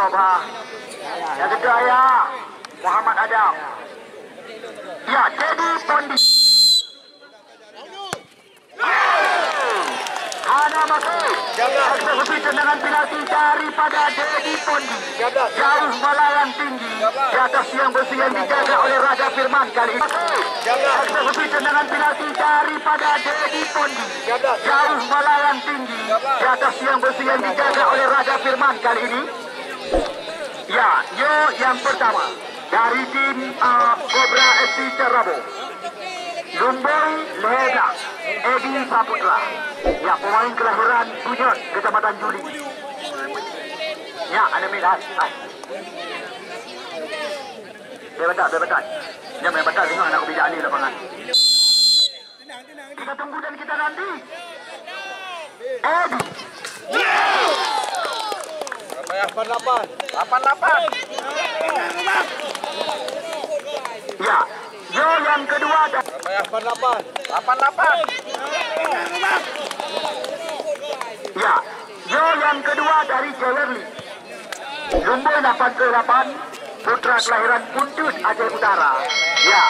Kobra. Yang kedua ya Muhammad Adam. Ya, Teddy Pondi. Hana masuk. Eksekusi tendangan penalti daripada Teddy Pondi. Jauh melayang tinggi di atas tiang besi yang dijaga oleh Raja Firman kali ini. Eksekusi tendangan penalti daripada Teddy Pondi. Jauh melayang tinggi di atas tiang besi yang dijaga oleh Raja Firman kali ini. Ya, yo yang pertama dari tim Cobra FC Cerrabo. Lumbung Leheblang, Edi Saputra. Ya, pemain kelahiran Bunyot, Kecamatan Juli. Ya, ada minat. Bebetan. Ya, bebetan tengok anak kebijakan di lapangan. Kita tunggu dan kita nanti. Edi. 88. Ya, yo yang kedua. 88. Ya, yo yang kedua dari Jewerli. Lumbung 88, putra kelahiran Puntut, Aceh Utara. Ya,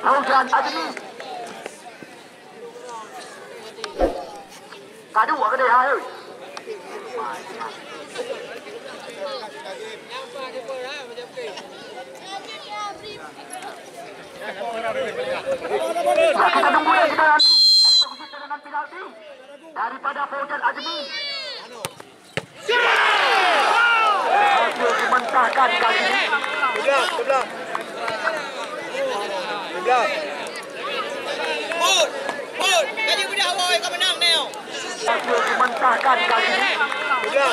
Fauzan Admi. Kadu apa dia hai? Ya, kita tunggu ya kita nanti. Eksekusi tendangan penalti daripada Fauzan Admi. Hasil dimentahkan kali ini. 11. Put, jadi budak boy kau menang Neo. Hasil dimentahkan kali ini. 11.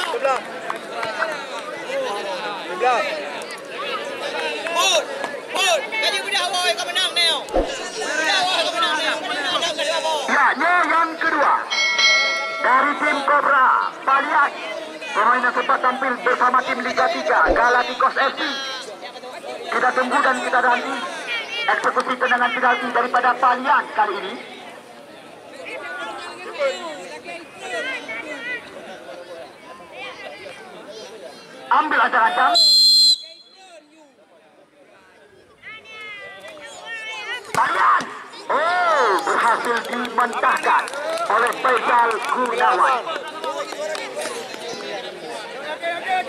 Put, jadi budak boy kau menang Neo. Budak boy kau menang Neo. Ya, yang kedua dari tim Cobra Palian. Pemain yang sempat tampil bersama tim Liga 3 Galacticos FC. Kita tunggu dan kita nanti eksekusi tendangan penalti daripada Palian kali ini. Ambil ancang-ancang. Palian. Oh, berhasil dimentahkan oleh Faisal Gunawan.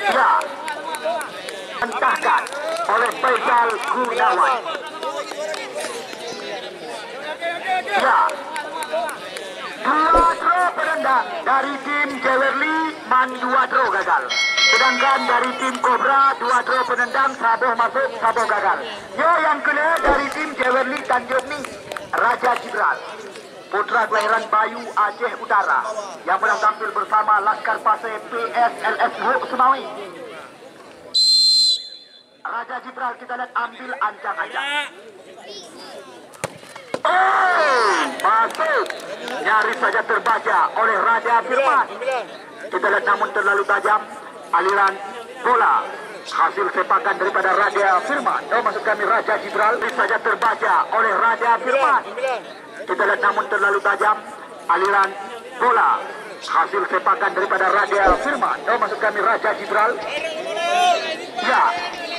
Ya, mentahkan oleh Faisal Gunawan. Ya, 2 draw penendang dari tim Jewerli, Man 2 draw gagal. Sedangkan dari tim Cobra 2 draw penendang, Saboh masuk, Saboh gagal. Yo yang kedua dari tim Jewerli Tanjung Ni, Raja Jibral. Putra kelahiran Bayu, Aceh Utara, yang pernah tampil bersama Laskar Pasir PSLS Huk Sumawi. Raja Jibral kita lihat ambil ancang-ancang. Oh, masuk. Nyaris saja terbaca oleh Raja Firman. Kita lihat namun terlalu tajam aliran bola. Hasil sepakan daripada Raja Firman. Oh, maksud kami Raja Jibral. Nyaris saja terbaca oleh Raja Firman. Kita lihat namun terlalu tajam aliran bola. Hasil sepakan daripada Raja Firman. Oh, maksud kami Raja Jibral. Ya,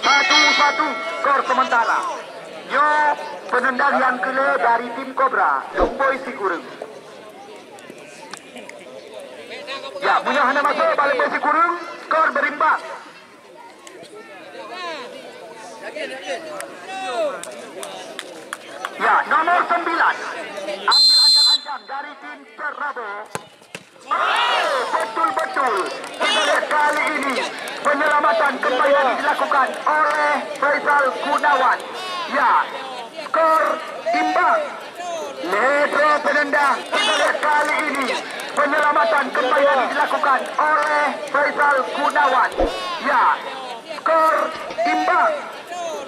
1-1 skor sementara. Yo, penendang yang kedua dari tim Cobra, Lumboy Sikurung. Ya, punya hanya masuk balik Lumboy Sikurung, skor berimbang. Ya, nomor 9. Ambil ancang-ancang dari tim Cerrabo. Oh, betul-betul. Kita lihat kali ini penyelamatan kembali dilakukan oleh Faisal Gunawan. Ya, skor imbang. Ledro penendang. Kita lihat kali ini penyelamatan kembali dilakukan oleh Faisal Gunawan. Ya, skor imbang.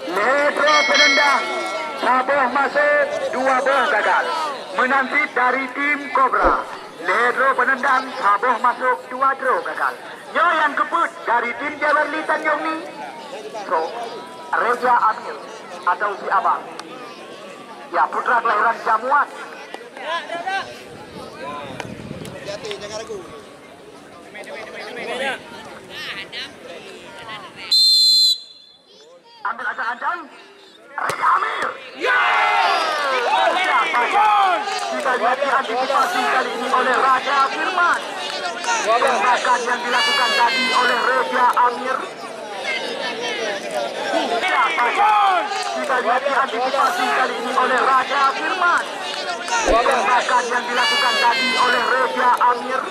Ledro penendang. Saboh masuk, 2 boh gagal. Menanti dari tim Cobra. Ledro penendang, Saboh masuk, 2 draw gagal. Nyo yang keput dari tim Jewerli Tanjung Ni. So, Reja Amil atau si Abang. Ya, putra kelahiran Jamuan. Jati, jangan ragu. diantisipasi kali ini oleh Raja Firman. Tembakan yang dilakukan tadi oleh Raja Amir. Ya saja. Kita lihat diantisipasi kali ini oleh Raja Firman. Tembakan yang dilakukan tadi oleh Raja Amir.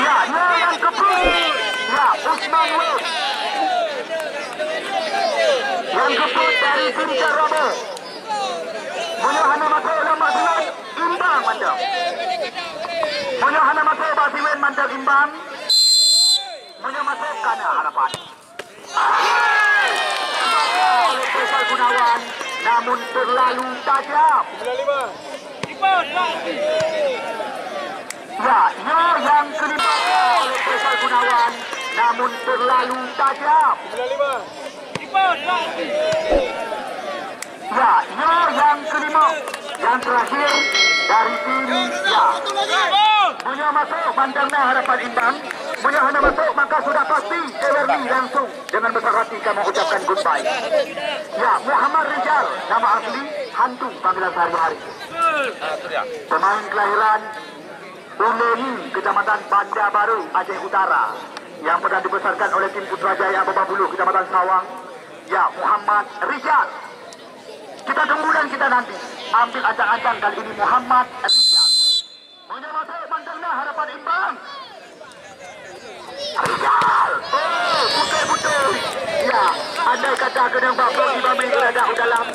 Ya, yang keput. Ya, Usman Wed. Yang keput dari tim Cerrabo. Punya hana masuk lambat silat. Imbang mandang. Punya hana masuk basiwen mandang imbang. Punya masuk kana harapan. Oleh Faisal Gunawan. Namun terlalu tajam. 95. Ya, yang kelima oleh Faisal Gunawan. Namun terlalu tajam. 95. Ya, yang kelima. Yang terakhir dari tim ya. Punya masuk mandangnya harapan imbang. Punya hana masuk maka sudah pasti Everly langsung dengan besar hati kami ucapkan goodbye. Ya, Muhammad Rizal nama asli hantu panggilan sehari-hari. Pemain kelahiran Uleni, Kecamatan Banda Baru, Aceh Utara, yang pernah dibesarkan oleh tim Putrajaya Bababulu, Kecamatan Sawang. Ya, Muhammad Rizal. Kita tunggu dan kita nanti ambil ancang-ancang kali ini Muhammad Rizal. Punya masuk mandangnya harapan imbang. Rizal. Oh, betul-betul. Ya, andai kata kedang bapak di bawah berada dalam.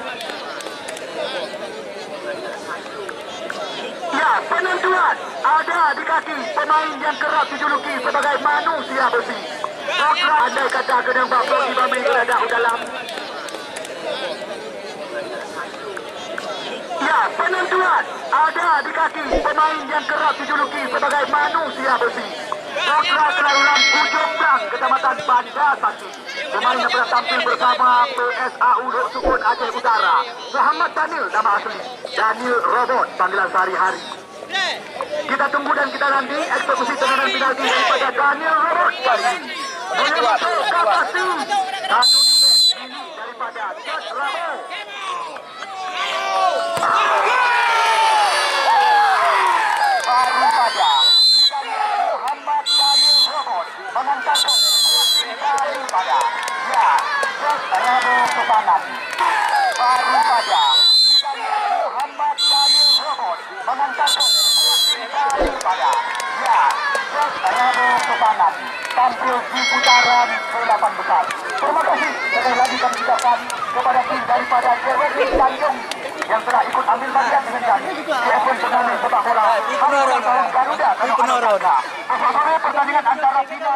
Ya, penentuan ada di kaki pemain yang kerap dijuluki sebagai manusia besi. Putra andai kata kedang bapak di bawah berada dalam. Ya, penentuan ada di kaki pemain yang kerap dijuluki sebagai manusia besi. Putra kelahiran Ujung Blang, Kecamatan Banda Saki. Pemain yang pernah tampil bersama PSAU Dok Sukun Aceh Utara. Muhammad Daniel nama asli. Daniel Robot panggilan sehari-hari. Kita tunggu dan kita nanti eksekusi tendangan penalti daripada Daniel Robot kali ini. Boleh masuk kapasi. Satu defense ini daripada Jad Ramo. Baru saja Muhammad Daniel Robot mengantarkan daripada ya Jad Ramo Kepangan. Baru saja Muhammad Daniel Robot mengantarkan daripada ya Jad Ramo Kepangan tampil di putaran ke-8 besar. Terima kasih sekali lagi kami ucapkan kepada tim daripada Jeremy Tanjung yang telah ikut ambil bagian dengan kami di event turnamen sepak bola Garuda. Pertandingan antara Bina